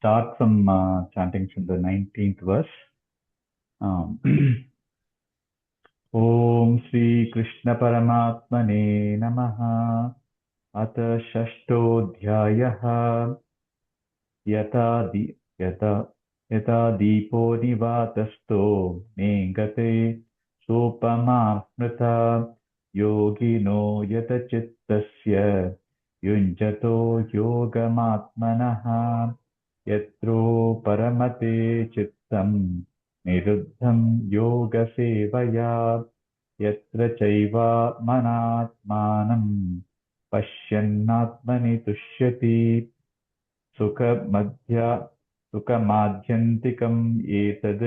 start from chanting from the 19th verse. Om Sri Krishna Paramatmane Namaha Ata Shashtodhyayaha Yata Deepo Nivatasto Nengate Sopama Smrita Yogino Yata Chittasya Yunjato Yogamatmanaha Yatro Paramate Chittam Niruddham Yoga Sevaya Yatra Chaiva Manatmanam Pashyannatmani Tushyati Sukhamadhyantikam Etad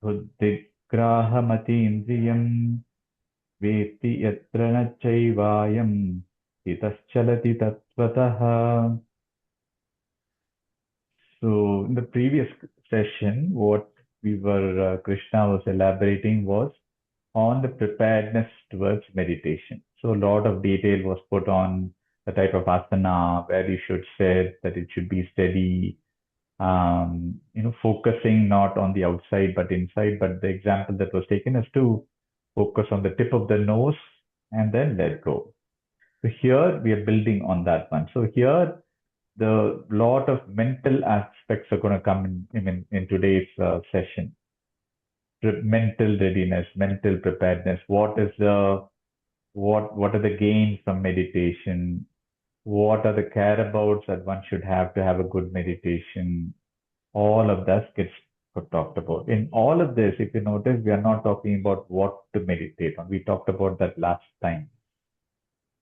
Buddhigrahamatindriyam Veti Yatra na Chaivayam Hitaschalati Tattvataha. So in the previous session, what Krishna was elaborating was on the preparedness towards meditation. So a lot of detail was put on the type of asana, where you should sit, that it should be steady, focusing not on the outside but inside. But the example that was taken is to focus on the tip of the nose and then let go. So here we are building on that one. So here the lot of mental aspects are going to come in today's session. Mental readiness, mental preparedness. What are the gains from meditation? What are the care-abouts that one should have to have a good meditation? All of that gets talked about. In all of this, if you notice, we are not talking about what to meditate on. We talked about that last time.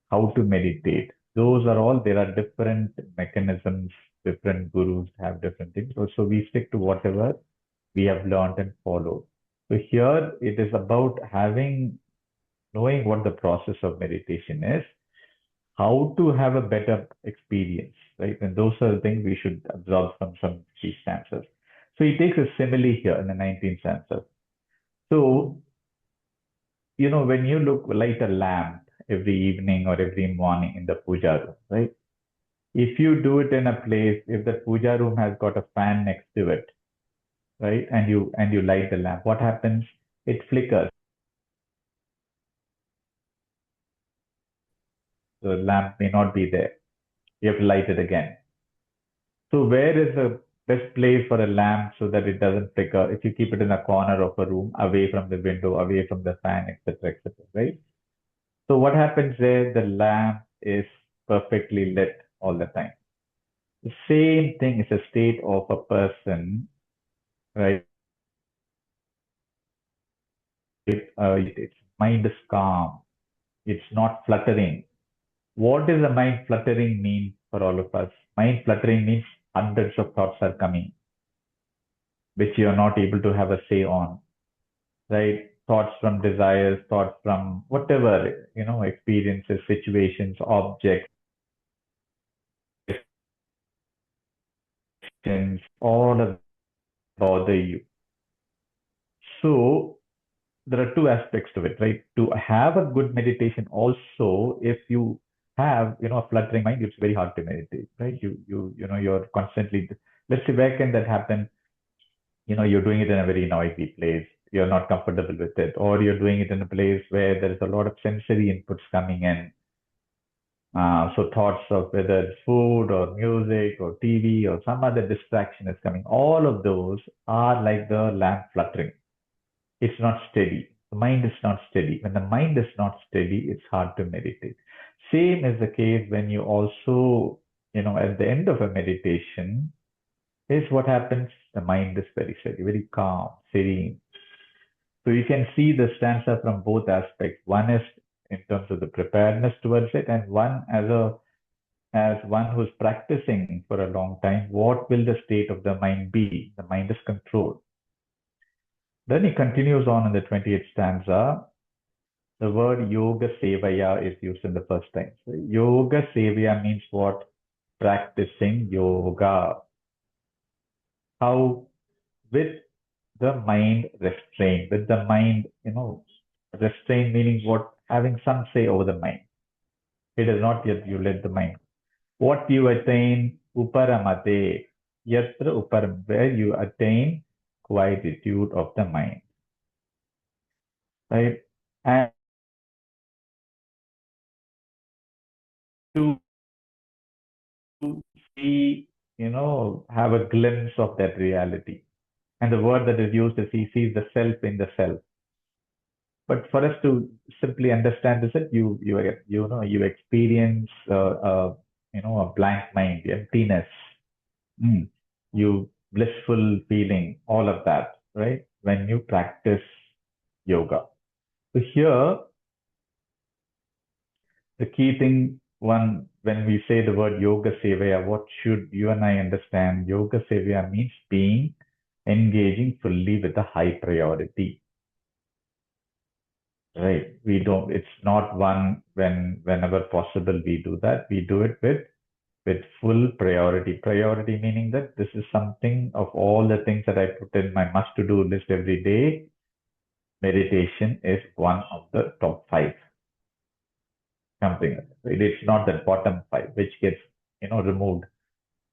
How to meditate. Those are all, there are different mechanisms, different gurus have different things. So we stick to whatever we have learned and followed. So here it is about knowing what the process of meditation is, how to have a better experience, right? And those are the things we should absorb from some of these stanzas. So he takes a simile here in the 19th stanza. So, when you light a lamp every evening or every morning in the puja room, right? If you do it in a place, if the puja room has got a fan next to it, right, and you light the lamp, what happens? It flickers. The lamp may not be there. You have to light it again. So where is the best place for a lamp so that it doesn't flicker? If you keep it in a corner of a room, away from the window, away from the fan, etc., etc., right? So what happens there? The lamp is perfectly lit all the time. The same thing is a state of a person, right? Its mind is calm. It's not fluttering. What does the mind fluttering mean for all of us? Mind fluttering means hundreds of thoughts are coming, which you are not able to have a say on, right? Thoughts from desires, thoughts from whatever, experiences, situations, objects, all of bother you. So there are two aspects to it, right? To have a good meditation also, if you have, a fluttering mind, it's very hard to meditate, right? You're constantly, let's say, where can that happen? You're doing it in a very noisy place. You're not comfortable with it, or you're doing it in a place where there is a lot of sensory inputs coming in. So thoughts of whether it's food or music or TV or some other distraction is coming. All of those are like the lamp fluttering. It's not steady. The mind is not steady. When the mind is not steady, it's hard to meditate. Same is the case when you also, at the end of a meditation, is what happens. The mind is very steady, very calm, serene. So you can see the stanza from both aspects. One is in terms of the preparedness towards it, and one as one who's practicing for a long time, what will the state of the mind be? The mind is controlled. Then he continues on in the 28th stanza. The word yoga sevaya is used in the first time. So yoga sevaya means what? Practicing yoga. How? With the mind restrained, with the mind, restrained meaning what? Having some say over the mind. It is not yet you let the mind. What you attain, uparamate, yatra uparam, where you attain quietude of the mind, right? And to see, have a glimpse of that reality. And the word that is used is he sees the self in the self. But for us to simply understand this, that you experience a blank mind, emptiness, mm, you blissful feeling, all of that, right? When you practice yoga. So here, the key thing, one, when we say the word yoga sevaya, what should you and I understand? Yoga sevaya means being engaging fully with a high priority. Right. We don't, it's not one whenever possible we do that. We do it with full priority. Priority meaning that this is something of all the things that I put in my must to do list every day. Meditation is one of the top five. Something like that. It's not the bottom five, which gets, removed,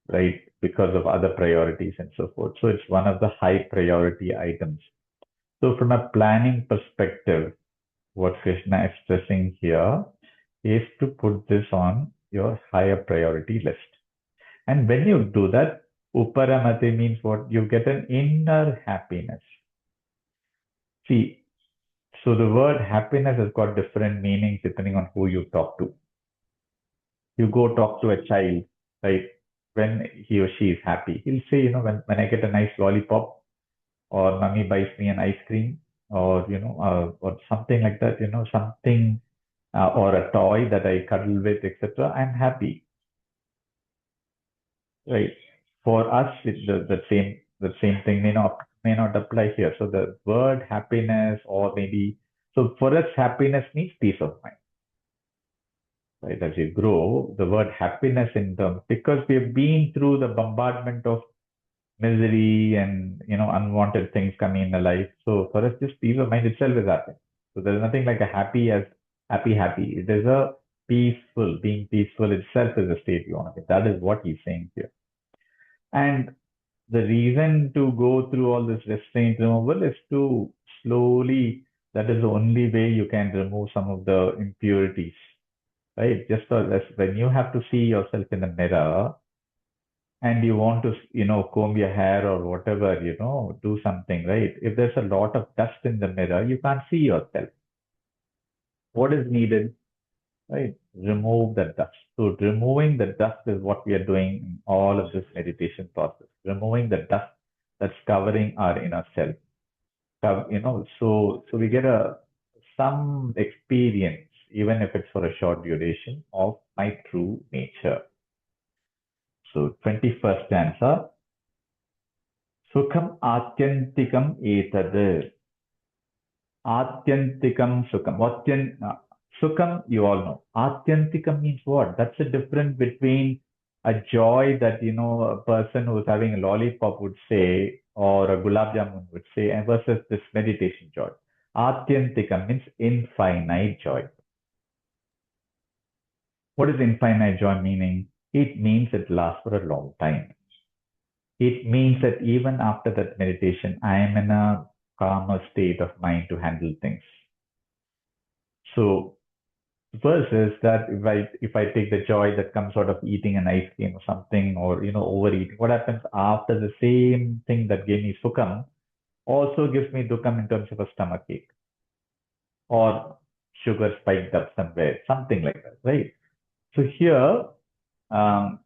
right, because of other priorities and so forth. So it's one of the high priority items. So from a planning perspective, what Krishna is stressing here is to put this on your higher priority list. And when you do that, uparamati means what? You get an inner happiness. See, so the word happiness has got different meanings depending on who you talk to. You go talk to a child, right? When he or she is happy, he'll say, when I get a nice lollipop, or mommy buys me an ice cream, or, or something like that, something, or a toy that I cuddle with, etc., I'm happy. Right. For us, the same thing may not apply here. So the word happiness, or maybe, so for us, happiness means peace of mind. Right. As you grow, the word happiness in terms, because we have been through the bombardment of misery and unwanted things coming in the life. So for us, just peace of mind itself is happy. So there's nothing like a happy as happy. It is a peaceful, being peaceful itself is a state you want to be. That is what he's saying here. And the reason to go through all this restraint removal is to slowly, that is the only way you can remove some of the impurities, right? Just as when you have to see yourself in the mirror and you want to, comb your hair or whatever, do something, right? If there's a lot of dust in the mirror, you can't see yourself. What is needed? Right? Remove the dust. So removing the dust is what we are doing in all of this meditation process. Removing the dust that's covering our inner self. So we get some experience, even if it's for a short duration, of my true nature. So 21st stanza. Sukham atyantikam etad. Atyantikam Sukham. Sukham, you all know. Atyantikam means what? That's the difference between a joy that, a person who's having a lollipop would say, or a gulab jamun would say, and versus this meditation joy. Atyantikam means infinite joy. What is infinite joy meaning? It means it lasts for a long time. It means that even after that meditation, I am in a calmer state of mind to handle things. So versus that, if I take the joy that comes out of eating an ice cream or something, or overeating, what happens after the same thing that gave me sukham also gives me dukkham in terms of a stomach ache, or sugar spiked up somewhere, something like that, right? So here, um,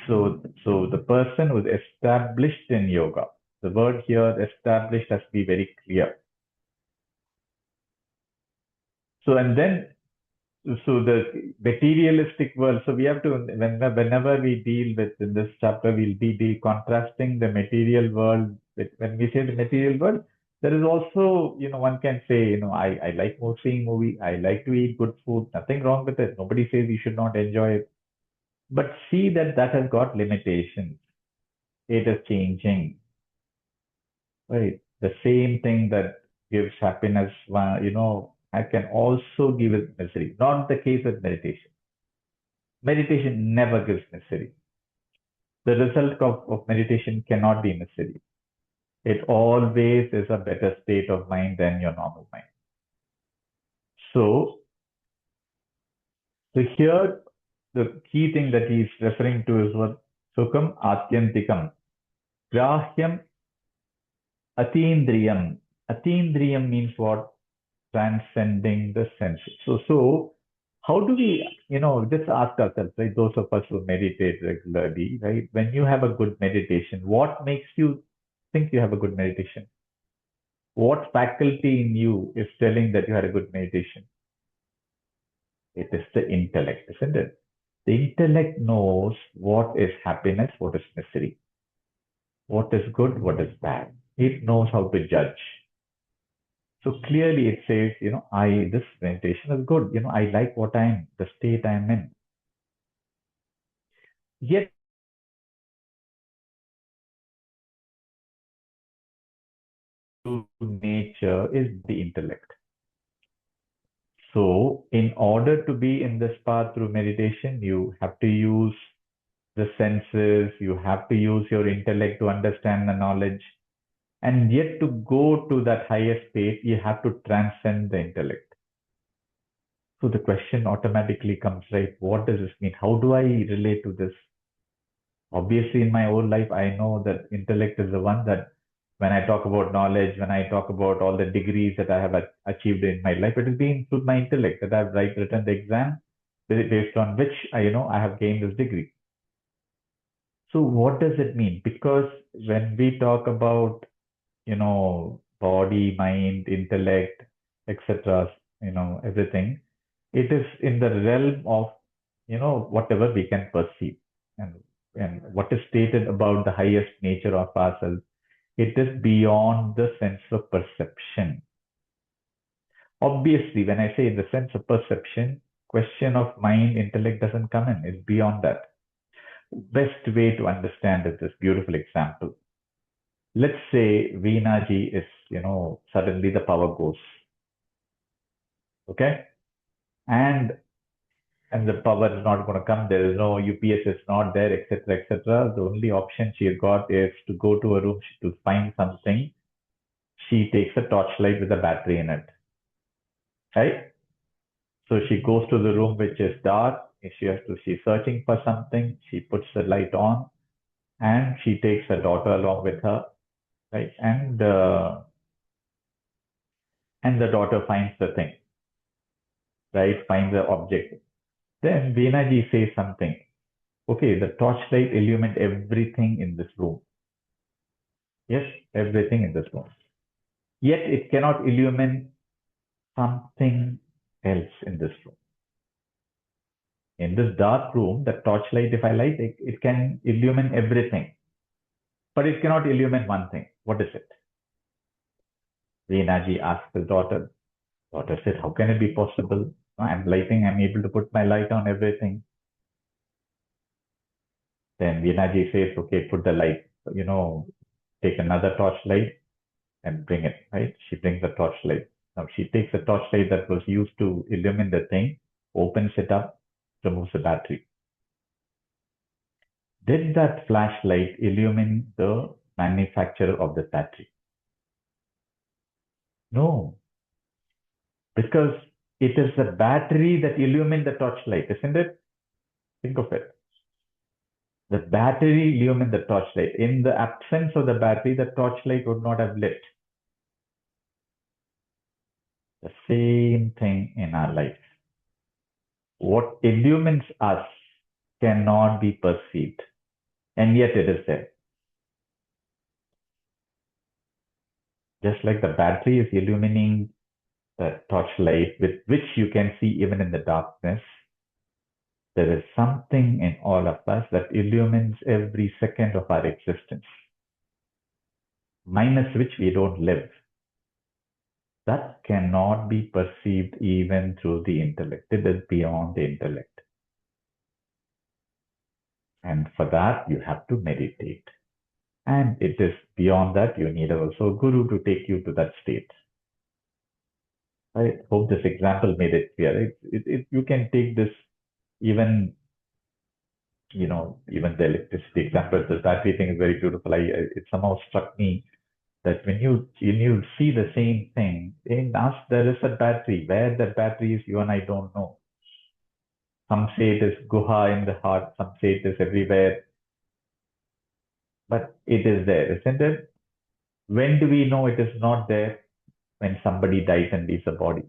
so the person who's established in yoga, the word here established has to be very clear. So and then so the materialistic world, so we have to, whenever we deal with in this chapter, we'll be contrasting the material world with, when we say the material world, there is also, one can say, I like seeing movie, I like to eat good food, nothing wrong with it, nobody says you should not enjoy it, but see that that has got limitations. It is changing, right? The same thing that gives happiness, I can also give it misery. Not the case with meditation. Meditation never gives misery. The result of meditation cannot be misery. It always is a better state of mind than your normal mind. So, so here, the key thing that he's referring to is what Sukham Atyantikam. Grahyam Atindriyam. Atindriyam means what? Transcending the senses. So how do we, just ask ourselves, right? Those of us who meditate regularly, right? When you have a good meditation, what makes you think you have a good meditation? What faculty in you is telling that you had a good meditation? It is the intellect, isn't it? The intellect knows what is happiness, what is misery, what is good, what is bad. It knows how to judge. So clearly it says, this meditation is good. I like the state I'm in. Yet nature is the intellect. So in order to be in this path through meditation, you have to use the senses, you have to use your intellect to understand the knowledge. And yet to go to that higher state, you have to transcend the intellect. So the question automatically comes, right? What does this mean? How do I relate to this? Obviously, in my whole life, I know that intellect is the one that when I talk about knowledge, when I talk about all the degrees that I have achieved in my life, it has been through my intellect that I've written the exam based on which I have gained this degree. So what does it mean? Because when we talk about, body, mind, intellect, etc., everything, it is in the realm of, whatever we can perceive. And what is stated about the highest nature of ourselves, it is beyond the sense of perception. Obviously, when I say in the sense of perception, question of mind, intellect doesn't come in. It's beyond that. Best way to understand is this beautiful example. Let's say Veena ji is, suddenly the power goes. Okay? And the power is not going to come. There is no UPS is not there, etc., etc. The only option she got is to go to a room to find something. She takes a torchlight with a battery in it, right? So she goes to the room which is dark. She's searching for something. She puts the light on, and she takes her daughter along with her, right? And the daughter finds the thing, right? Finds the object. Then Veena ji says something. Okay, the torchlight illumined everything in this room. Yes, everything in this room. Yet it cannot illumine something else in this room. In this dark room, the torchlight, if I light it, it can illumine everything. But it cannot illumine one thing. What is it? Reenaji asked his daughter. Daughter said, how can it be possible? I'm lighting, I'm able to put my light on everything. Then Reenaji says, okay, put the light, take another torchlight and bring it, right? She brings the torchlight. Now she takes the torchlight that was used to illumine the thing, opens it up, removes the battery. Did that flashlight illumine the manufacturer of the battery? No, because it is the battery that illumined the torchlight, isn't it? Think of it. The battery illumined the torchlight. In the absence of the battery, the torchlight would not have lit. The same thing in our life. What illumines us cannot be perceived, and yet it is there. Just like the battery is illumining the torchlight with which you can see even in the darkness, there is something in all of us that illumines every second of our existence, minus which we don't live. That cannot be perceived even through the intellect. It is beyond the intellect. And for that, you have to meditate. And it is beyond that, you need also a guru to take you to that state. I hope this example made it clear. You can take this even even the electricity example, the battery thing is very beautiful. It somehow struck me that when you see the same thing, in us there is a battery. Where that battery is, you and I don't know. Some say it is guha in the heart, some say it is everywhere, but it is there, isn't it? When do we know it is not there? When somebody dies and leaves the body.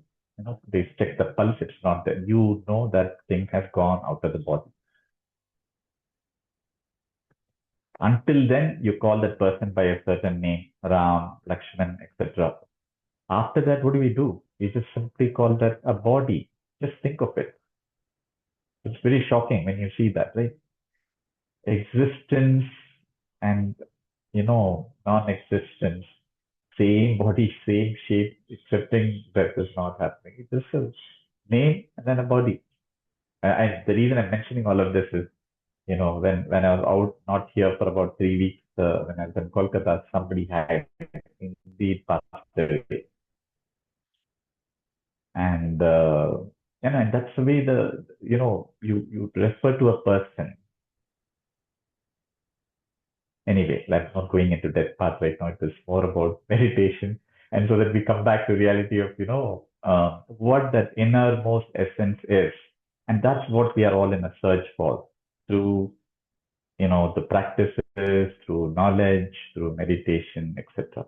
They check the pulse, it's not there. You know that thing has gone out of the body. Until then, you call that person by a certain name, Ram, Lakshman, etc. After that, what do we do? We just simply call that a body. Just think of it. It's very shocking when you see that, right? Existence and, non-existence, same body, same shape, accepting that is not happening. It's just a name and then a body. And the reason I'm mentioning all of this is, when I was out, not here for about 3 weeks, when I was in Kolkata, somebody had indeed passed away. And, and that's the way you refer to a person. Anyway, let's not going into that part right now. It is more about meditation. And so that we come back to reality of, what that innermost essence is. And that's what we are all in a search for through, the practices, through knowledge, through meditation, etc.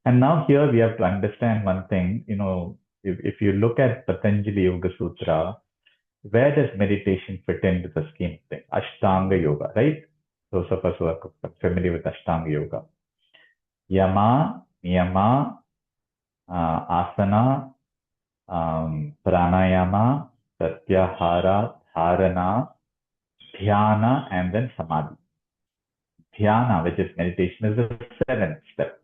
And now here we have to understand one thing, if you look at Patanjali Yoga Sutra, where does meditation fit into the scheme of things? Ashtanga Yoga, right? Those of us who are familiar with Ashtanga Yoga. Yama, Niyama, Asana, Pranayama, Pratyahara, Dharana, Dhyana, and then Samadhi. Dhyana, which is meditation, is the seventh step,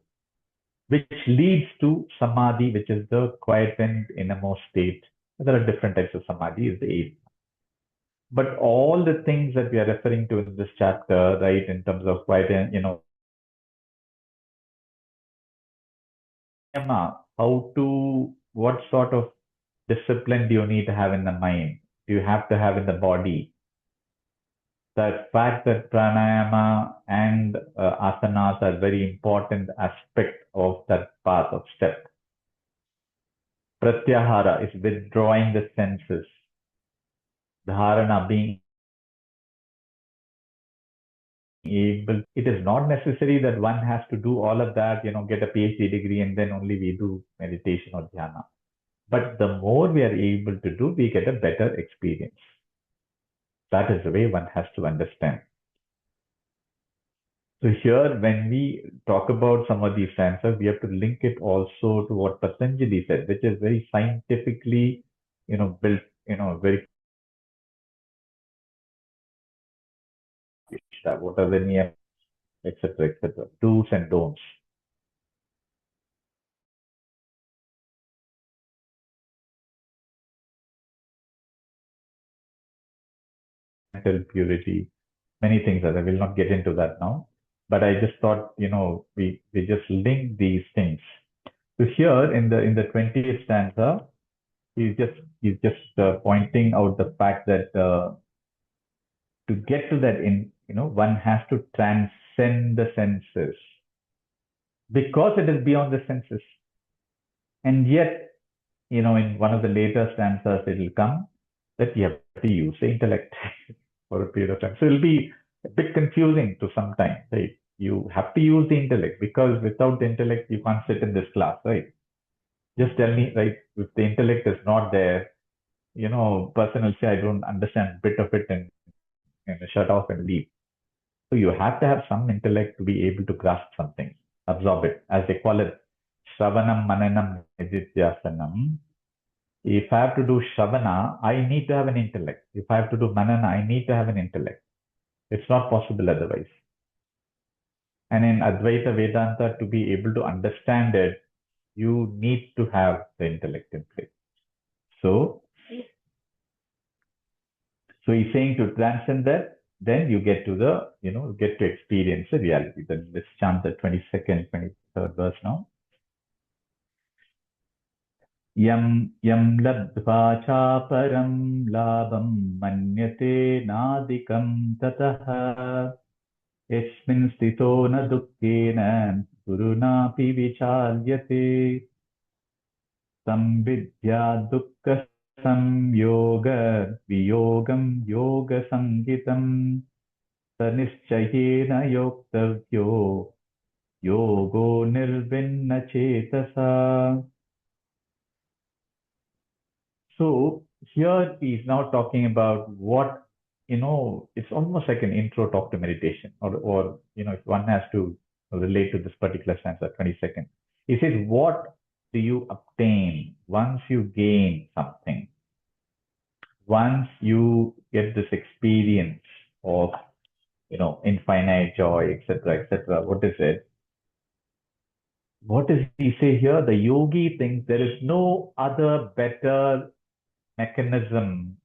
which leads to Samadhi, which is the quietened innermost state. There are different types of Samadhi, is the eighth. But all the things that we are referring to in this chapter, right, in terms of quiet, what sort of discipline do you need to have in the mind? Do you have to have in the body? The fact that pranayama and asanas are very important aspect of that path of step. Pratyahara is withdrawing the senses. Dharana, being able. It is not necessary that one has to do all of that, get a PhD degree and then only we do meditation or dhyana. But the more we are able to do, we get a better experience. That is the way one has to understand. So here, when we talk about some of these stanzas, we have to link it also to what Patanjali said, which is very scientifically, built, very what are the niyam, etc., do's and don'ts. Mental purity, many things that I will not get into that now. But I just thought, we just link these things. So here in the 20th stanza, he's just pointing out the fact that to get to that one has to transcend the senses because it is beyond the senses. And yet, in one of the later stanzas, it will come that you have to use the intellect for a period of time. So it'll be a bit confusing to some time, right? You have to use the intellect because without the intellect, you can't sit in this class, right? Just tell me, right? If the intellect is not there, person will say, I don't understand a bit of it and shut off and leave. So you have to have some intellect to be able to grasp something, absorb it, as they call it, Shravanam, Mananam, Nididhyasanam. If I have to do Shravana, I need to have an intellect. If I have to do Manana, I need to have an intellect. It's not possible otherwise. And in Advaita Vedanta, to be able to understand it, you need to have the intellect in place. So he's saying to transcend that, then you get to get to experience the reality. Then let's chant the 22nd, 23rd verse now. यं यं लब्ध्वा चापरं लाभं मन्यते नादिकं ततः यस्मिन् स्थितो न दुःखेन गुरुणापि विचाल्यते तं विद्या दुःखसंयोग वियोगं योगसङ्गितं स निश्चयेन योक्तव्यो योगो निर्विण्णचेतसा. So here he's now talking about what, it's almost like an intro talk to meditation, or if one has to relate to this particular stanza, 22nd. He says, what do you obtain once you gain something? Once you get this experience of, infinite joy, etc., etc. What is it? What does he say here? The yogi thinks there is no other better mechanism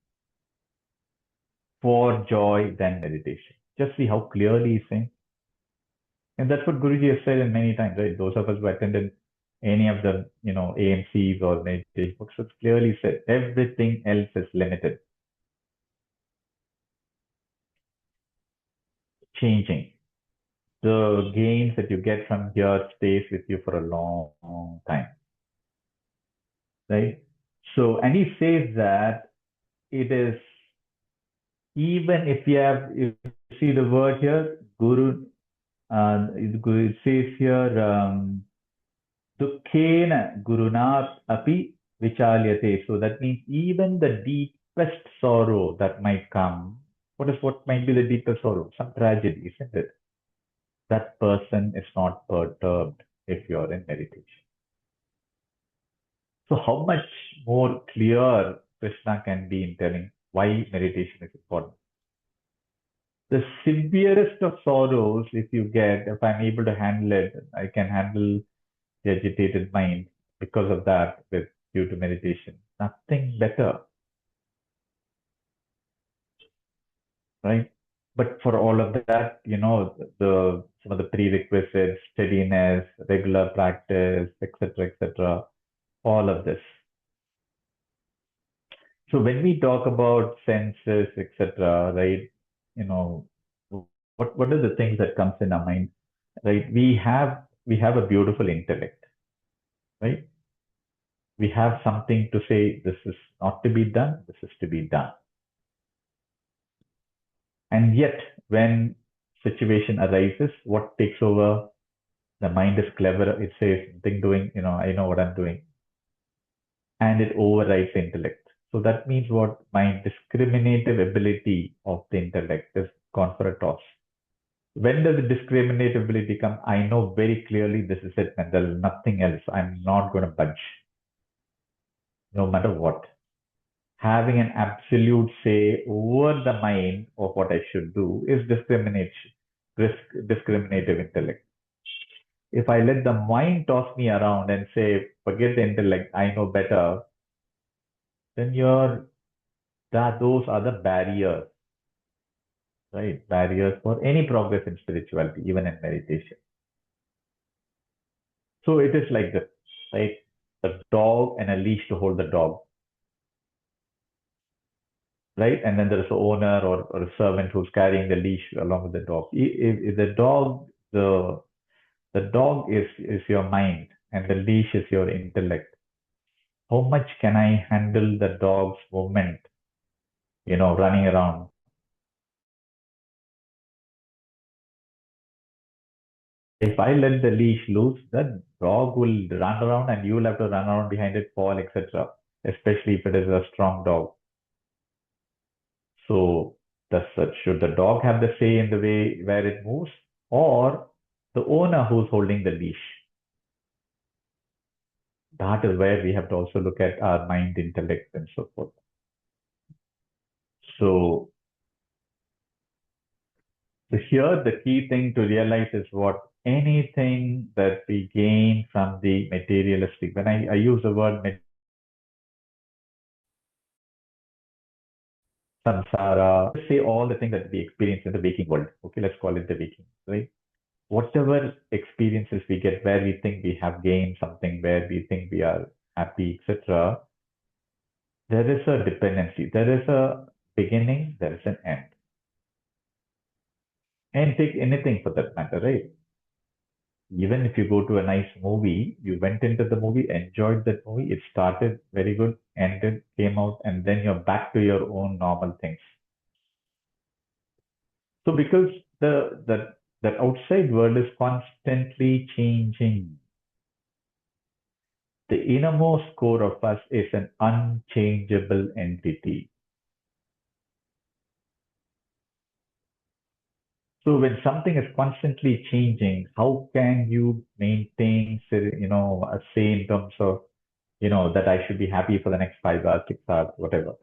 for joy than meditation. Just see how clearly he's saying. And that's what Guruji has said in many times, right? Those of us who attended any of the, AMCs or meditation books, it's clearly said everything else is limited, changing. The gains that you get from here stays with you for a long time, right? So, and he says that it is, even if you have, you see the word here, Guru, it says here, Dukkena Gurunat api vichalyate. So that means even the deepest sorrow that might come, what might be the deepest sorrow? Some tragedy, isn't it? That person is not perturbed if you're in meditation. So how much more clear Krishna can be in telling why meditation is important? The severest of sorrows, if you get, if I'm able to handle it, I can handle the agitated mind because of that with due to meditation. Nothing better, right? But for all of that, the some of the prerequisites, steadiness, regular practice, etc., all of this. So when we talk about senses, etc., right? You know, what are the things that comes in our mind, right? We have a beautiful intellect, right? We have something to say. This is not to be done. This is to be done. And yet, when situation arises, what takes over? The mind is clever. It says, think doing, I know what I'm doing. And it overrides the intellect. So that means what? My discriminative ability of the intellect is gone for a toss. When does the discriminative ability come? I know very clearly this is it, and there is nothing else. I'm not going to budge, no matter what. Having an absolute say over the mind of what I should do is discriminative intellect. If I let the mind toss me around and say, forget the intellect, I know better, then those are the barriers, right? Barriers for any progress in spirituality, even in meditation. So it is like this, right? A dog and a leash to hold the dog, right? And then there's the owner or a servant who's carrying the leash along with the dog. If the dog is your mind and the leash is your intellect. How much can I handle the dog's movement, running around? If I let the leash loose, the dog will run around and you will have to run around behind it, fall, etc. Especially if it is a strong dog. So, should the dog have the say in the way where it moves, or the owner who's holding the leash? That is where we have to also look at our mind, intellect, and so forth. So, here the key thing to realize is what anything that we gain from the materialistic. When I use the word samsara, let's say all the things that we experience in the waking world. Okay, let's call it the waking, right? Whatever experiences we get where we think we have gained something, where we think we are happy, etc., there is a dependency. There is a beginning, there is an end. And take anything for that matter, right? Even if you go to a nice movie, you went into the movie, enjoyed that movie, it started very good, ended, came out, and then you're back to your own normal things. So because that outside world is constantly changing, the innermost core of us is an unchangeable entity. So when something is constantly changing, how can you maintain, a say in terms of, that I should be happy for the next 5 hours, 6 hours, whatever.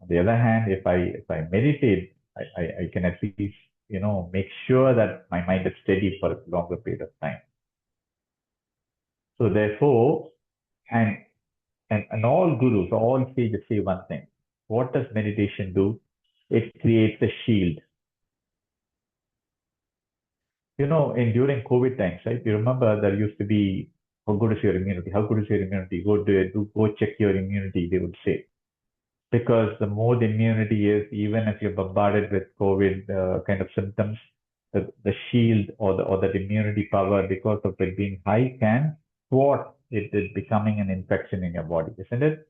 On the other hand, if I meditate, I can at least, make sure that my mind is steady for a longer period of time. So therefore, and and all gurus, all sages say one thing. What does meditation do? It creates a shield. In during COVID times, right? You remember there used to be, how good is your immunity? How good is your immunity? Go do it, go check your immunity, they would say. Because the more the immunity is, even if you're bombarded with COVID kind of symptoms, the shield or that immunity power, because of it being high, can thwart it is becoming an infection in your body, isn't it?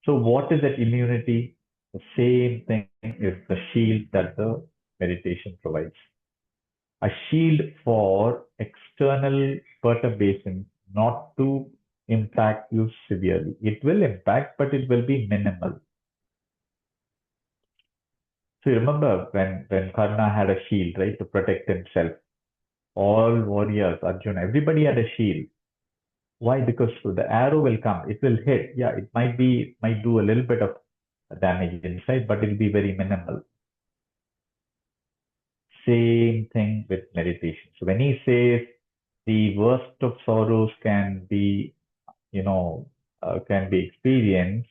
So what is that immunity? The same thing is the shield that the meditation provides. A shield for external perturbations not to impact you severely. It will impact, but it will be minimal. So you remember when Karna had a shield, right, to protect himself. All warriors, Arjuna, everybody had a shield. Why? Because the arrow will come, it will hit. Yeah, might do a little bit of damage inside, but it'll be very minimal. Same thing with meditation. So when he says the worst of sorrows you know, can be experienced,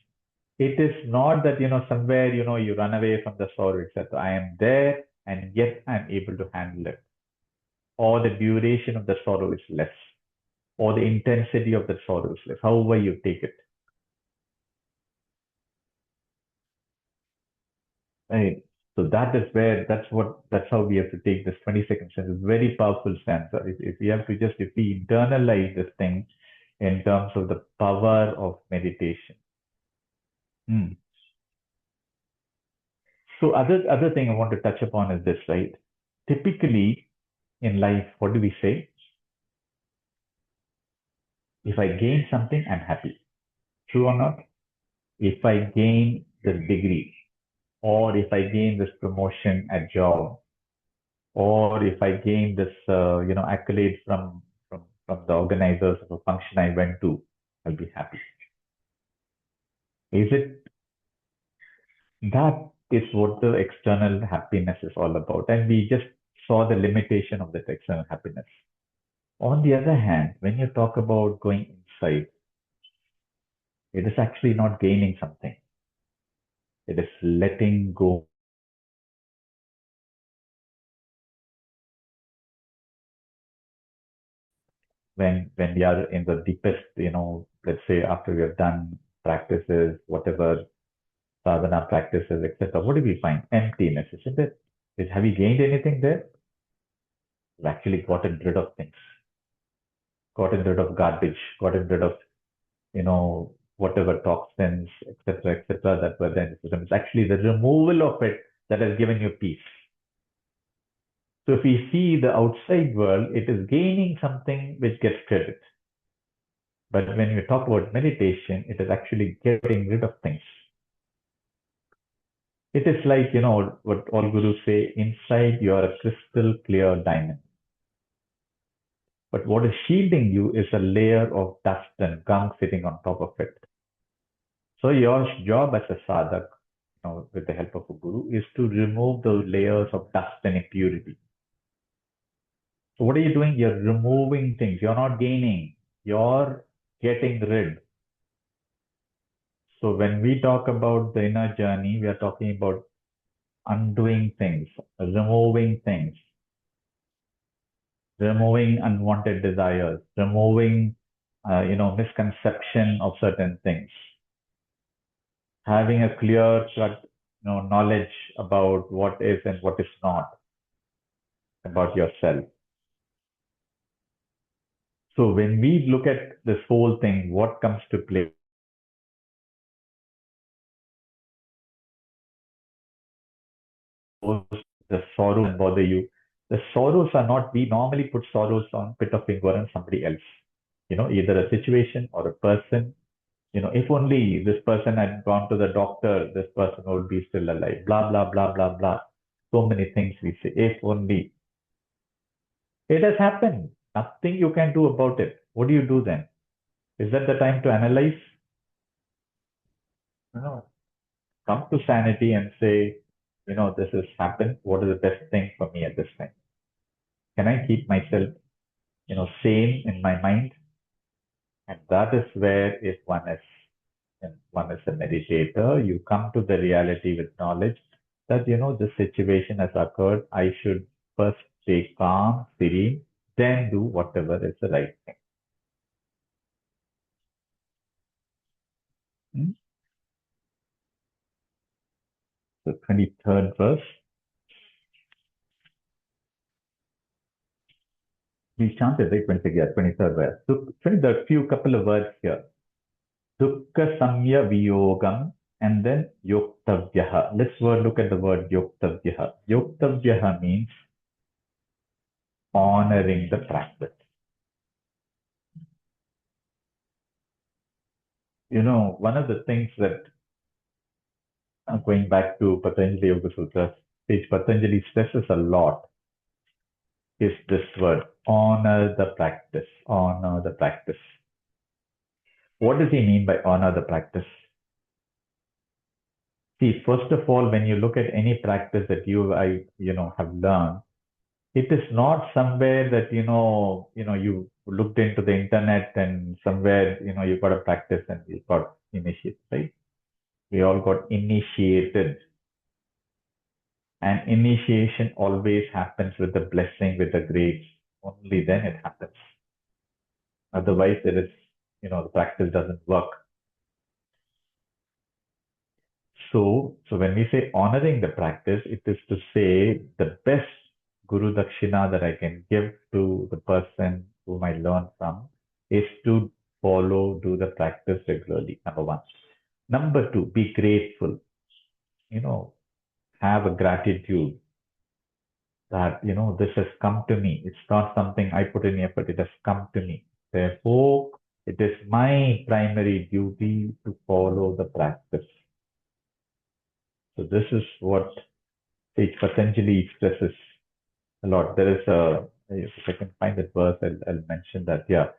it is not that, somewhere, you run away from the sorrow, etc. I am there and yet I'm able to handle it. Or the duration of the sorrow is less, or the intensity of the sorrow is less, however you take it. Right. So that's how we have to take this 20-second stance. It's a very powerful stance. If we internalize this thing in terms of the power of meditation. Hmm. So other thing I want to touch upon is this, right? Typically in life, what do we say? If I gain something, I'm happy. True or not? If I gain this degree, or if I gain this promotion at job, or if I gain this, accolade from the organizers of a function I went to, I'll be happy. Is it that is what the external happiness is all about? And we just saw the limitation of that external happiness. On the other hand, when you talk about going inside, it is actually not gaining something. It is letting go. When we are in the deepest, let's say after we have done practices, whatever sadhana practices, etc., what do we find? Emptiness, isn't it? Have we gained anything there? We've actually gotten rid of things, gotten rid of garbage, gotten rid of, whatever toxins, etc., that were there in the system. It's actually the removal of it that has given you peace. So if we see the outside world, it is gaining something which gets credit. But when we talk about meditation, it is actually getting rid of things. It is like, what all gurus say, inside you are a crystal clear diamond. But what is shielding you is a layer of dust and gunk sitting on top of it. So your job as a sadhak, with the help of a guru, is to remove those layers of dust and impurity. So what are you doing? You're removing things. You're not gaining. You're getting rid. So when we talk about the inner journey, we are talking about undoing things, removing unwanted desires, removing misconception of certain things, having a clear cut, knowledge about what is and what is not about yourself. So when we look at this whole thing, what comes to play? The sorrow and bother you. The sorrows are not, we normally put sorrows on pit of finger on somebody else. Either a situation or a person. If only this person had gone to the doctor, this person would be still alive. Blah, blah, blah, blah, blah. So many things we say. If only. It has happened. Nothing you can do about it. What do you do then? Is that the time to analyze? No. Come to sanity and say, this has happened. What is the best thing for me at this time? Can I keep myself, sane in my mind? And that is where if one is a meditator, you come to the reality with knowledge that, this situation has occurred. I should first stay calm, serene, then do whatever is the right thing. Hmm? The 23rd verse. We chanted right 23rd verse. So 23rd, few couple of words here. Dukkha samya viyogam and then yoktavyaha. Let's look at the word yoktavyaha. Yoktavyaha means honoring the practice. One of the things that, going back to Patanjali Yoga Sutras, which Patanjali stresses a lot, is this word, honor the practice, honor the practice. What does he mean by honor the practice? See, first of all, when you look at any practice that have learned, it is not somewhere that, you looked into the internet and somewhere, you got a practice and you got initiated, right? We all got initiated. And initiation always happens with the blessing, with the grace. Only then it happens. Otherwise, the practice doesn't work. So when we say honoring the practice, it is to say the best Guru Dakshina that I can give to the person whom I learn from is to do the practice regularly, number one. Number two, be grateful. Have a gratitude that, this has come to me. It's not something I put in effort. It has come to me. Therefore, it is my primary duty to follow the practice. So this is what Sage Patanjali stresses a lot. There is if I can find that verse, I'll mention that. Yeah.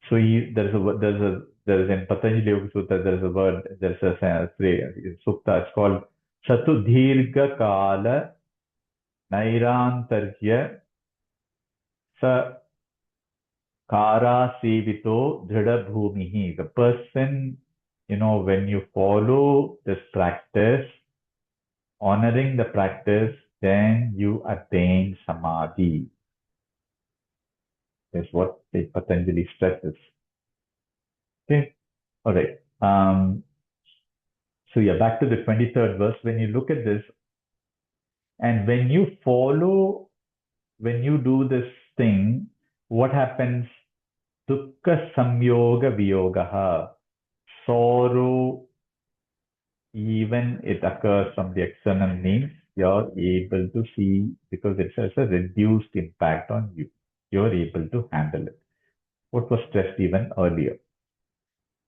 So there is in Patanjali Yoga Sutra, there is a word, there's a phrase, sukta. It's called Satudhirga Kala Nairantarya Sa Kara Sevito Dhrida Bhumihi. The person, when you follow this practice, honoring the practice, then you attain samadhi. Is what Patanjali stresses. Okay. All right. So yeah, back to the 23rd verse. When you look at this, and when you do this thing, what happens? Dukkha samyoga viyogaha. Sorrow, even it occurs from the external means, you're able to see because it has a reduced impact on you. You're able to handle it. What was stressed even earlier.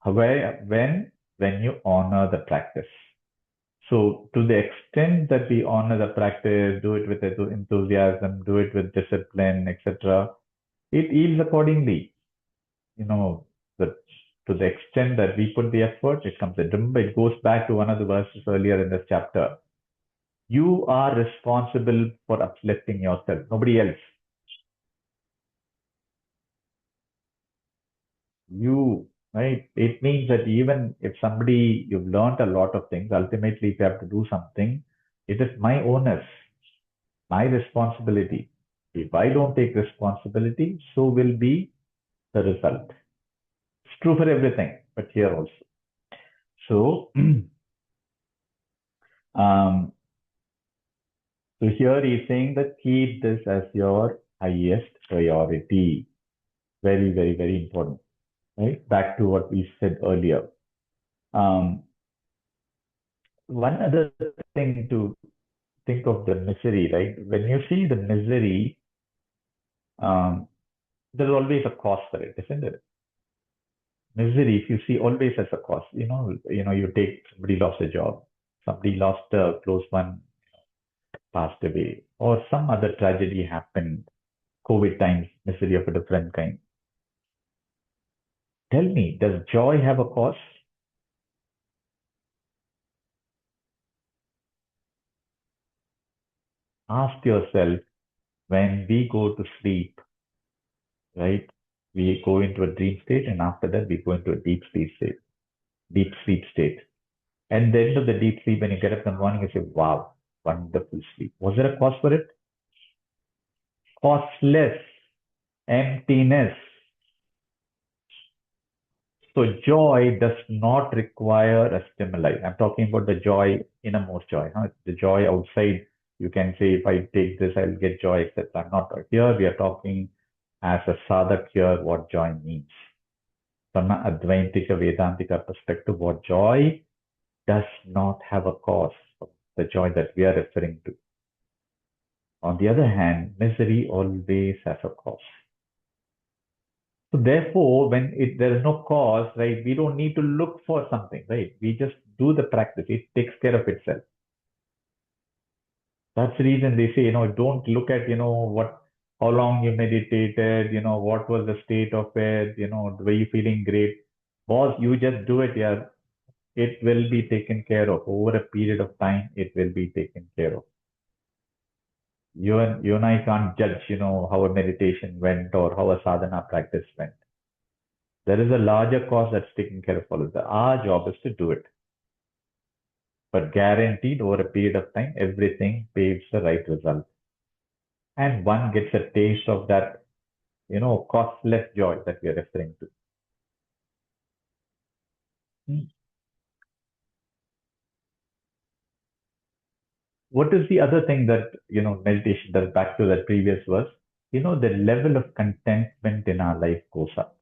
When you honor the practice. So to the extent that we honor the practice, do it with enthusiasm, do it with discipline, etc., it yields accordingly. To the extent that we put the effort, it comes in. Remember, it goes back to one of the verses earlier in this chapter. You are responsible for uplifting yourself, nobody else. You, right? It means that even if you've learned a lot of things, ultimately, if you have to do something, it is my onus, my responsibility. If I don't take responsibility, so will be the result. It's true for everything, but here also. So, um, so here he's saying that keep this as your highest priority. Very, very, very important. Right? Back to what we said earlier. Um, one other thing to think of the misery, right? When you see the misery, um, there's always a cost for it, isn't it? Misery, if you see, always has a cost. You take somebody lost a job, somebody lost a close one, passed away, or some other tragedy happened. COVID times, misery of a different kind. Tell me, does joy have a cost? Ask yourself when we go to sleep, right? We go into a dream state, and after that, we go into a deep sleep state. And the end of the deep sleep, when you get up in the morning, you say, wow, wonderful sleep. Was there a cost for it? Costless, emptiness. So joy does not require a stimuli. I'm talking about the joy, innermost joy. Huh? The joy outside. You can say, if I take this, I'll get joy, etc. I'm not here. We are talking as a sadhak here what joy means. From an Advaintika Vedantika perspective, what joy does not have a cause. The joy that we are referring to. On the other hand, misery always has a cause. So therefore, when there is no cause, right, we don't need to look for something, right? We just do the practice. It takes care of itself. That's the reason they say, don't look at, how long you meditated, what was the state of it, were you feeling great? Boss, you just do it, yeah. It will be taken care of. Over a period of time, it will be taken care of. You and I can't judge, how a meditation went or how a sadhana practice went. There is a larger cause that's taken care of all of that. Our job is to do it. But guaranteed over a period of time, everything paves the right result. And one gets a taste of that, costless joy that we are referring to. Hmm. What is the other thing that, meditation does back to that previous verse? The level of contentment in our life goes up.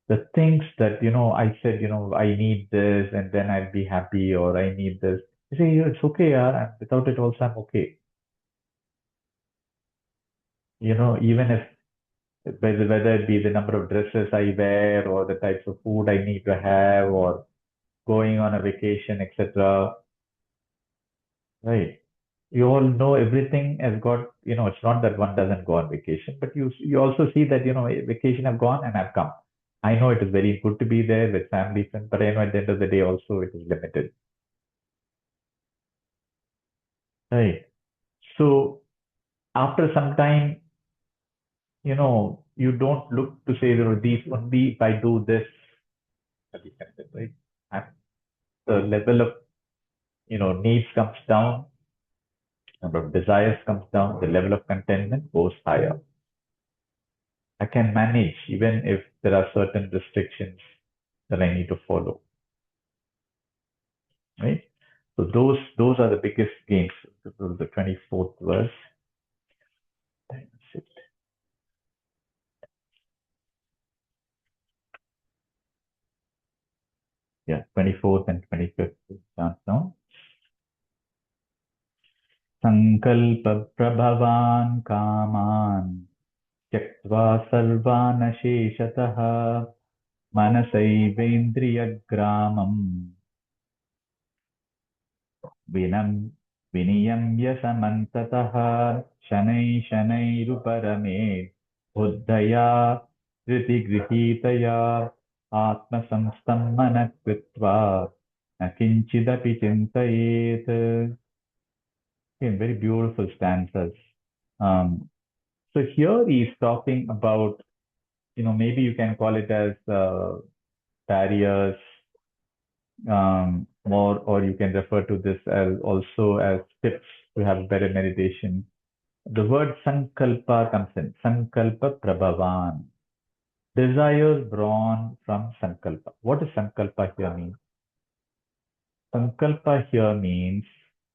The things that, I said, I need this and then I'll be happy, or I need this. You say, it's okay, yeah, without it also I'm okay. Even if whether it be the number of dresses I wear or the types of food I need to have or going on a vacation, etc. Right. You all know everything has got, it's not that one doesn't go on vacation, but you also see that, vacation have gone and have come. I know it is very good to be there with family, friends, but I know at the end of the day also it is limited. Right. So after some time, you don't look to say, these only if I do this, I'll be content, right? And the level of, needs comes down, number of desires comes down, the level of contentment goes higher. I can manage even if there are certain restrictions that I need to follow, right? So those are the biggest gains. This is the 24th verse. Yeah, 24th and 25th starts now. सङ्कल्पप्रभवान् कामान् त्यक्त्वा सर्वान् शेषतः मनसैवेन्द्रियग्रामम् विनं विनियम्य समन्ततः शनैरुपरमेत् बुद्धया धृतिगृहीतया आत्मसंस्थं मनः कृत्वा न किञ्चिदपि चिन्तयेत्. Okay, very beautiful stanzas. Um, so here he's talking about, maybe you can call it as barriers, more, or you can refer to this as also as tips to have better meditation. The word sankalpa comes in. Sankalpa prabhavan. Desires born from sankalpa. What does sankalpa here mean? Sankalpa here means,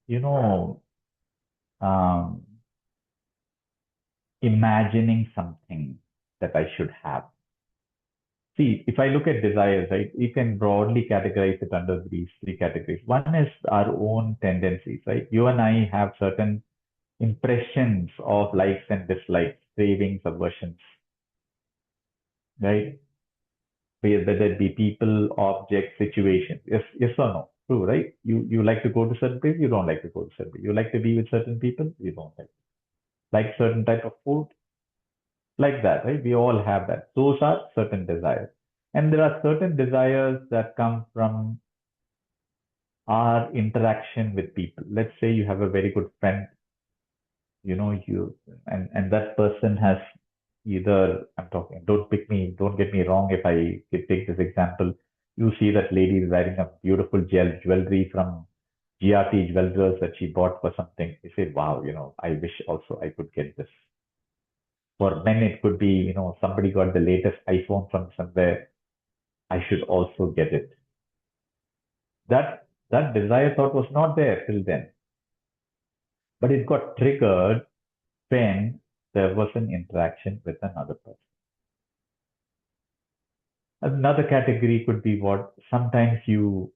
you know, um, imagining something that I should have. See, if I look at desires, right, you can broadly categorize it under these three categories. One is our own tendencies, right? You and I have certain impressions of likes and dislikes, cravings, aversions, right? Whether it be people, objects, situations. Yes, yes or no? True, right? You like to go to certain places, you don't like to go to certain places. You like to be with certain people, you don't like certain type of food, like that, right? We all have that. Those are certain desires. And there are certain desires that come from our interaction with people. Let's say you have a very good friend, you and that person has either I'm talking, don't get me wrong if I take this example. You see that lady is wearing a beautiful jewelry from GRT Jewelers that she bought for something. You say, wow, I wish also I could get this. For men, it could be, somebody got the latest iPhone from somewhere. I should also get it. That desire thought was not there till then, but it got triggered when there was an interaction with another person. Another category could be what sometimes you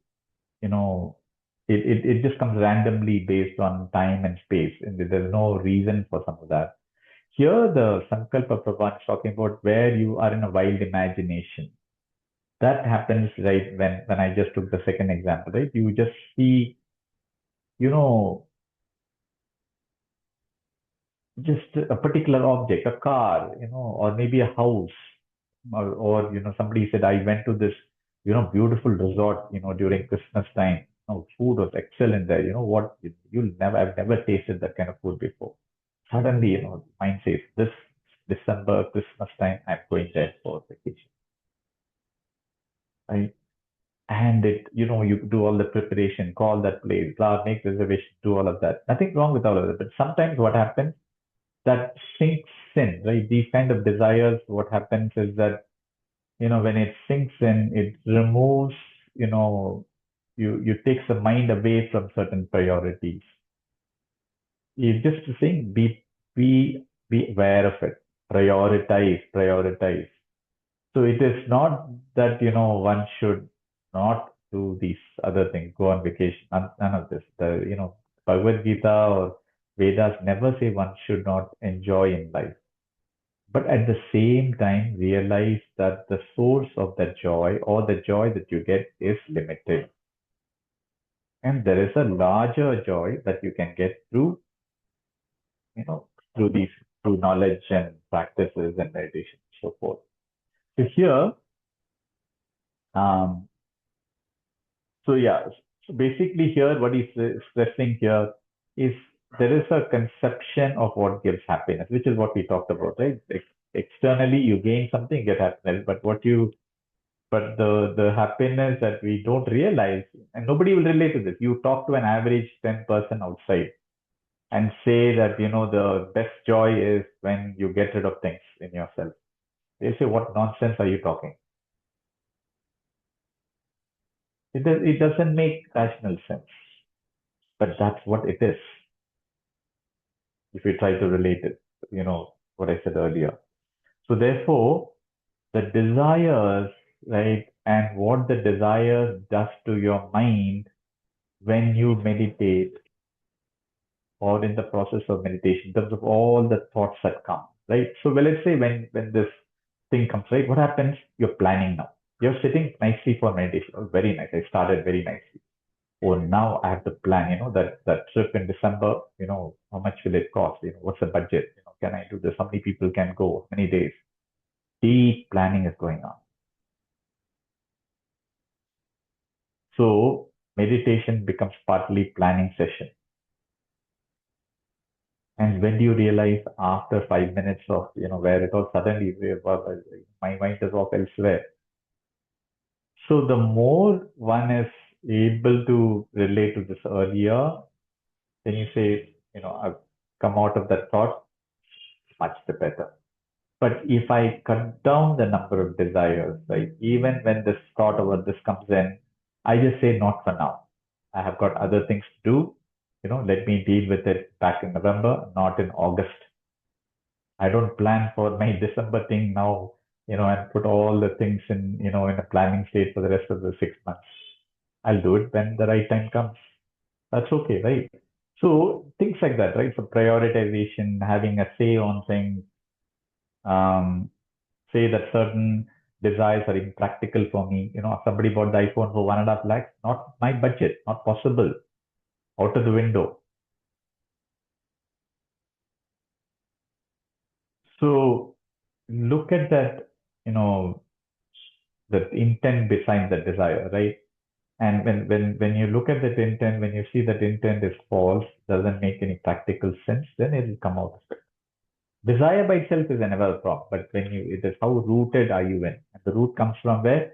know, it just comes randomly based on time and space, and there's no reason for some of that. Here, the Sankalpa Prabha is talking about where you are in a wild imagination. That happens right when I just took the second example, right? You just see, you know, just a particular object, a car, or maybe a house, or somebody said, I went to this, beautiful resort, during Christmas time. Food was excellent there. You know what? I've never tasted that kind of food before. Suddenly, mind says, this December, Christmas time, I'm going there for vacation, right? And you do all the preparation, call that place, blah, make reservation, do all of that. Nothing wrong with all of that. But sometimes what happens, that sinks in, right? These kind of desires, what happens is that, when it sinks in, it removes, you know, you takes the mind away from certain priorities. You just think, be aware of it, prioritize. So it is not that, one should not do these other things, go on vacation, none of this. Bhagavad Gita or Vedas never say one should not enjoy in life. But at the same time, realize that the source of that joy or the joy that you get is limited. And there is a larger joy that you can get you know, through through knowledge and practices and meditation and so forth. So here, um, so yeah, so basically here, what he's stressing here is there is a conception of what gives happiness, which is what we talked about, right? Externally, you gain something, you get happiness, but the happiness that we don't realize, and nobody will relate to this. You talk to an average 10 person outside and say that the best joy is when you get rid of things in yourself. They say, what nonsense are you talking? It doesn't make rational sense, but that's what it is if we try to relate it, what I said earlier. So therefore, the desires, right, and what the desire does to your mind when you meditate or in the process of meditation, in terms of all the thoughts that come, right? So, well, let's say when this thing comes, right, what happens? You're planning now. You're sitting nicely for meditation. Oh, very nice. I started very nicely. Oh, now I have to plan. That trip in December. How much will it cost? What's the budget? Can I do this? How many people can go? How many days? Deep planning is going on. So meditation becomes partly planning session. And when do you realize after 5 minutes of, where it all suddenly, my mind is off elsewhere. So the more one is able to relate to this earlier, then you say, come out of that thought, much the better. But if I cut down the number of desires, right, even when this thought or this comes in, I just say not for now. I have got other things to do. Let me deal with it back in November, not in August. I don't plan for my December thing now, and put all the things in a planning state for the rest of the 6 months. I'll do it when the right time comes. That's okay, right? So things like that, right? So prioritization, having a say on things, um, say that certain desires are impractical for me. If somebody bought the iPhone for 1.5 lakhs, not my budget, not possible, out of the window. So look at that, you know, the intent behind the desire, right? And when you look at that intent, when you see that intent is false, doesn't make any practical sense, then it will come out of it. Desire by itself is never a problem, but it is how rooted are you in? And the root comes from where?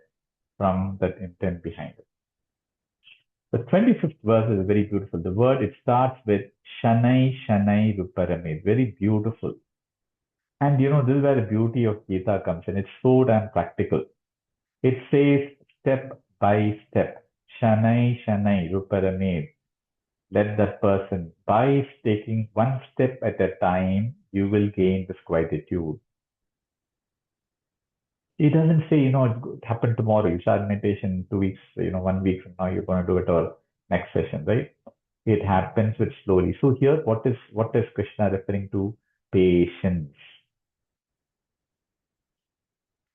From that intent behind it. The 25th verse is very beautiful. The word, it starts with Shanai Shanai Ruparame. Very beautiful. And this is where the beauty of Geeta comes in. It's so damn practical. It says step by step. Shanai Shanai Ruparame. Let that person, by taking one step at a time, you will gain this quietude. It doesn't say, it happened tomorrow. You start meditation 2 weeks, 1 week from now, you're going to do it or next session, right? It happens with slowly. So here, what is Krishna referring to? Patience.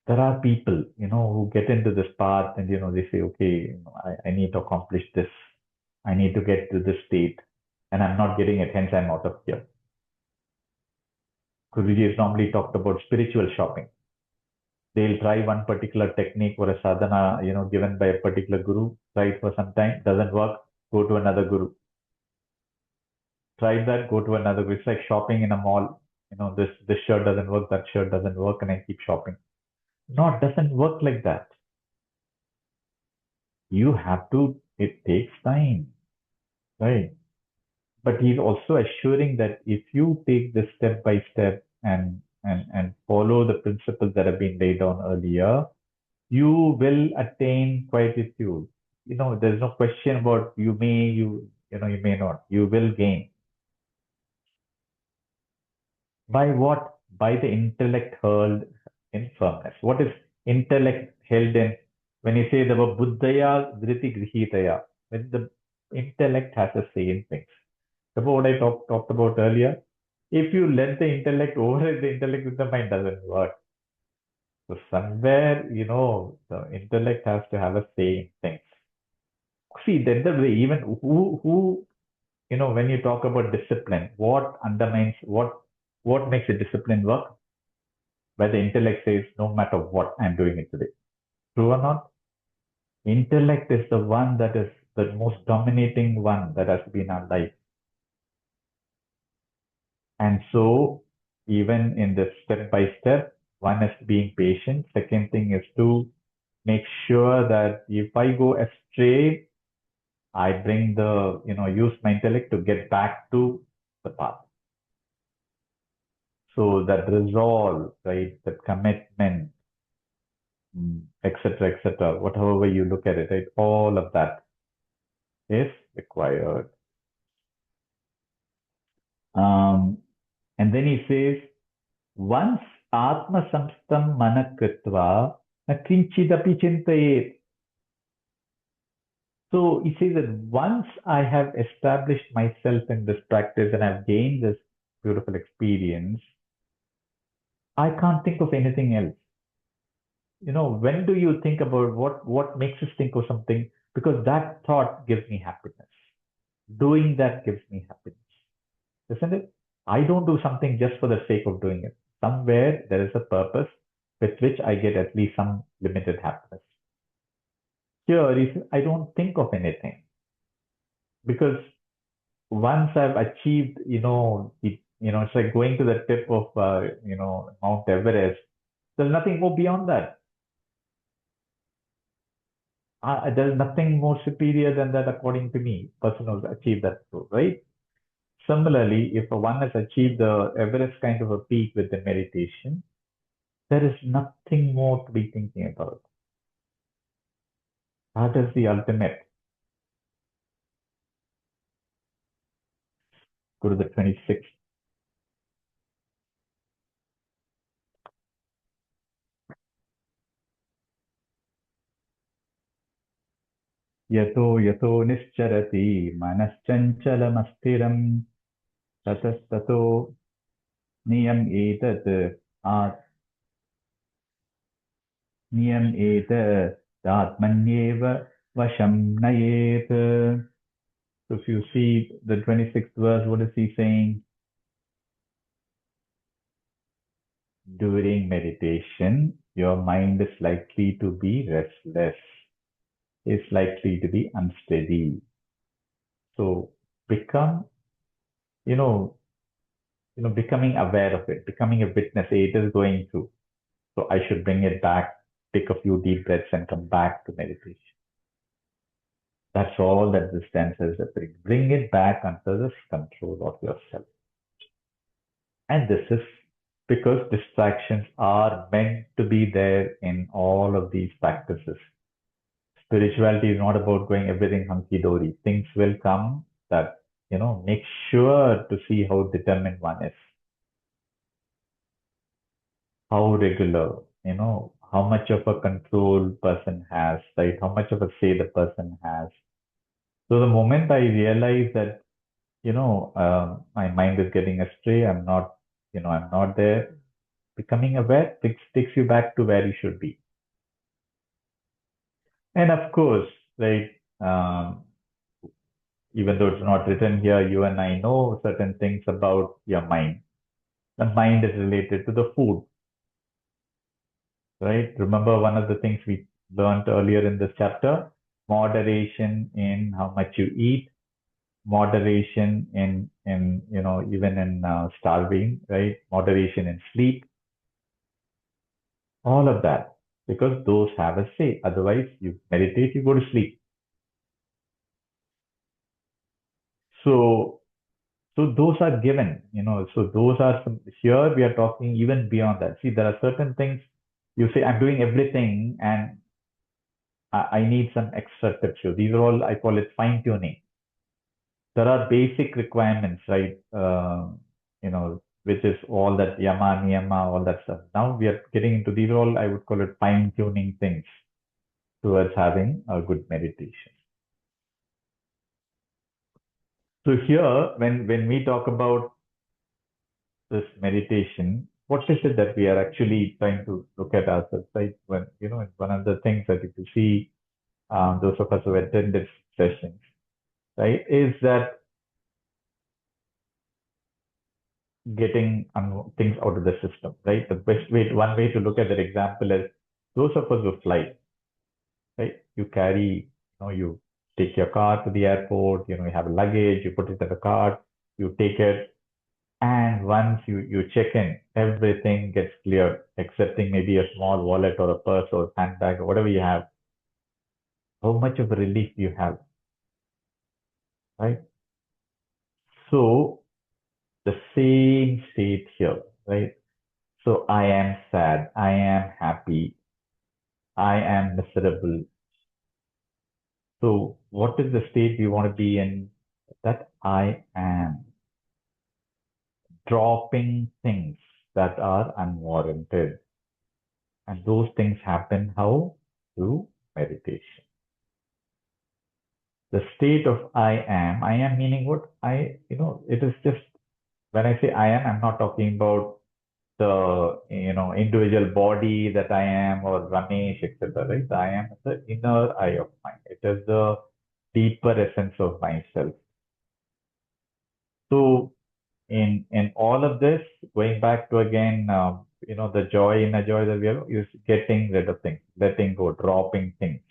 There are people, who get into this path and, they say, okay, I need to accomplish this. I need to get to this state and I'm not getting it. Hence, I'm out of here. Guruji is normally talked about spiritual shopping. They'll try one particular technique or a sadhana, given by a particular guru, try it for some time, doesn't work, go to another guru. Try that, go to another guru. It's like shopping in a mall. This shirt doesn't work, that shirt doesn't work, and I keep shopping. No, it doesn't work like that. It takes time, right? But he's also assuring that if you take this step by step and follow the principles that have been laid down earlier, you will attain quietude. There's no question about you may not. You will gain. By what? By the intellect held in firmness. What is intellect held in? When you say the word buddhaya dhriti grihitaya, when the intellect has a say in things. Remember what I talked about earlier? If you let the intellect override the intellect with the mind, doesn't work. So somewhere, the intellect has to have a say in things. See, then the way, even when you talk about discipline, what undermines, what makes a discipline work? Where the intellect says, no matter what, I'm doing it today. True or not? Intellect is the one that is the most dominating one that has been our life. And so, even in this step by step, one is being patient. Second thing is to make sure that if I go astray, I use my intellect to get back to the path. So that resolve, right, that commitment, etc., whatever you look at it, right, all of that is required. And then he says, once Atma Samstam Manakritva na kinchidapi chintayet. So he says that once I have established myself in this practice and I've gained this beautiful experience, I can't think of anything else. When do you think about what makes us think of something? Because that thought gives me happiness. Doing that gives me happiness. Isn't it? I don't do something just for the sake of doing it. Somewhere there is a purpose with which I get at least some limited happiness. Here, if I don't think of anything, because once I've achieved, it's like going to the tip of, Mount Everest. There's nothing more beyond that. There's nothing more superior than that, according to me. Person who's achieved that, right? Similarly, if one has achieved the Everest kind of a peak with the meditation, there is nothing more to be thinking about. That is the ultimate. Go to the 26th. यतो यतो निश्चरति मनश्चञ्चलमस्थिरं ततस्ततो नियम्येतत् नियम्येतदात्मन्येव वशं नयेत्. So if you see the 26th verse, what is he saying? During meditation, your mind is likely to be restless, is likely to be unsteady. So become, you know, becoming aware of it, becoming a witness. Hey, it is going through. So I should bring it back, take a few deep breaths and come back to meditation. That's all that this stanza is bring. Bring it back under the control of yourself. And this is because distractions are meant to be there in all of these practices. Spirituality is not about going everything hunky-dory. Things will come that, make sure to see how determined one is, how regular, how much of a control person has, right? How much of a say the person has. So the moment I realize that, my mind is getting astray, I'm not there, becoming aware takes you back to where you should be. And of course, right, even though it's not written here, you and I know certain things about your mind. The mind is related to the food, right? Remember one of the things we learned earlier in this chapter, moderation in how much you eat, moderation in even in starving, right? Moderation in sleep, all of that, because those have a say. Otherwise, you meditate, you go to sleep. So those are given, so those are some, here we are talking even beyond that. See, there are certain things you say, I'm doing everything and I need some extra tips here. These are all, I call it fine tuning. There are basic requirements, right? Which is all that yama, niyama, all that stuff. Now we are getting into these are all, I would call it fine tuning things towards having a good meditation. So here, when we talk about this meditation, what is it that we are actually trying to look at ourselves, right? When, it's one of the things that if you see those of us who attended sessions, right, is that getting things out of the system, right? The best way, one way to look at that example is those of us who fly, right? You carry, you take your car to the airport, you have luggage, you put it in the car, you take it, and once you check in, everything gets cleared, excepting maybe a small wallet or a purse or handbag or whatever you have. How much of a relief you have, right? So the same state here, right? So I am sad, I am happy, I am miserable. So what is the state we want to be in? That I am dropping things that are unwarranted. And those things happen how? Through meditation. The state of I am meaning what? It is just, when I say I am, I'm not talking about the, individual body that I am or Ramesh, etc. Right? I am the inner I of mine. It is the deeper essence of myself. So in all of this, going back to again, the joy, inner joy that we have is getting rid of things, letting go, dropping things.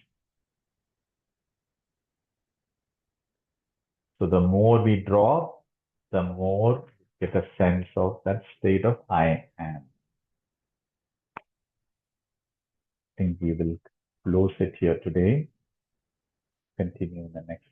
So the more we drop, the more get a sense of that state of I am. I think we will close it here today. Continue in the next